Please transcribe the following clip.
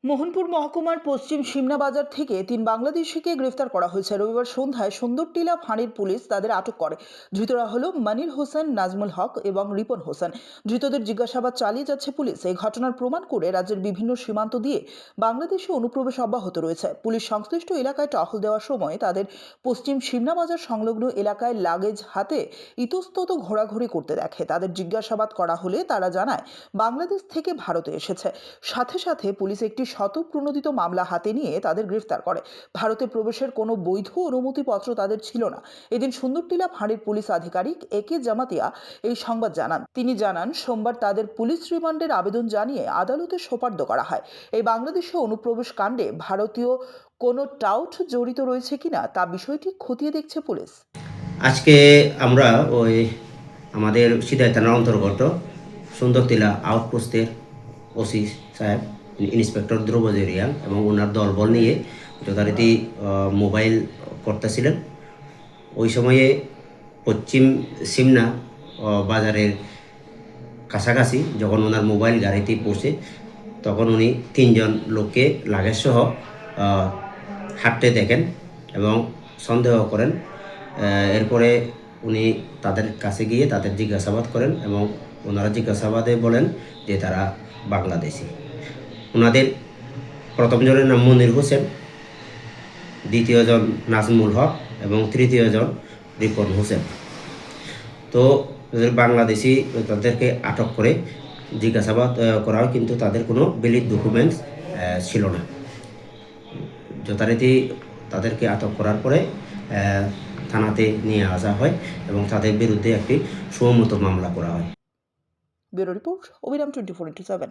মোহনপুর মহকুমার পশ্চিম সিমনা বাজার থেকে ৩ বাংলাদেশিকে গ্রেফতার করা হয়েছে। রবিবার সন্ধ্যায় সুন্দরটিলা ফাঁড়ির পুলিশ তাদের আটক করে। ধৃতরা হলো মনির হোসেন, নাজমুল হক এবং রিপন হোসেন। ধৃতদের জিজ্ঞাসাবাদ চালিয়ে যাচ্ছে পুলিশ। এই ঘটনার প্রমাণ করে রাজ্যের বিভিন্ন সীমান্ত দিয়ে বাংলাদেশে অনুপ্রবেশ অব্যাহত রয়েছে। পুলিশ সংশ্লিষ্ট এলাকায় টহল দেওয়ার সময় তাদের পশ্চিম সিমনা বাজার সংলগ্ন এলাকায় লাগেজ হাতে ইতস্তত ঘোরাঘুরি করতে দেখে। তাদের জিজ্ঞাসাবাদ করা হলে তারা জানায় বাংলাদেশ থেকে ভারতে এসেছে। সাথে সাথে পুলিশ একটি স্বতঃপ্রণোদিত মামলা হাতে নিয়ে তাদের গ্রেফতার করে। ভারতে প্রবেশের কোনো বৈধ অনুমতিপত্র তাদের ছিল না। এদিন সুন্দরটিলা ফাঁড়ির পুলিশ আধিকারিক একে জামাতিয়া এই সংবাদ জানান। তিনি জানান, সোমবার তাদের পুলিশ রিমান্ডের আবেদন জানিয়ে আদালতে সোপর্দ করা হয়। এই বাংলাদেশে অনুপ্রবেশ কাণ্ডে ভারতীয় কোনো টাউট জড়িত রয়েছে কিনা তা বিষয়টি খতিয়ে দেখছে পুলিশ। আজকে আমরা আমাদের সিদাই থানার অন্তর্গত সুন্দরটিলা আউটপোস্টের ওসি সাহেব ইন্সপেক্টর ধ্রুবজী রিয়াং এবং ওনার দলবল নিয়ে যথারীতি মোবাইল করতেছিলেন। ওই সময়ে পশ্চিম সিমনা বাজারের কাছাকাছি যখন ওনার মোবাইল গাড়িতে পৌঁছে, তখন উনি 3 জন লোককে লাগেজ সহ হাঁটতে দেখেন এবং সন্দেহ করেন। এরপরে উনি তাদের কাছে গিয়ে তাদের জিজ্ঞাসাবাদ করেন এবং ওনারা জিজ্ঞাসাবাদে বলেন যে তারা বাংলাদেশি। ওনাদের প্রথম জনের নাম মনির হোসেন, দ্বিতীয় জন নাজমুল হক এবং তৃতীয় জন রিপন হোসেন। তো বাংলাদেশি তাদেরকে আটক করে জিজ্ঞাসাবাদ করা হয়, কিন্তু তাদের কোনো ভ্যালিড ডকুমেন্টস ছিল না। যথারীতি তাদেরকে আটক করার পরে থানাতে নিয়ে আসা হয় এবং তাদের বিরুদ্ধে একটি সমমত মামলা করা হয়। ব্যুরো রিপোর্ট, অবিরাম 24/7।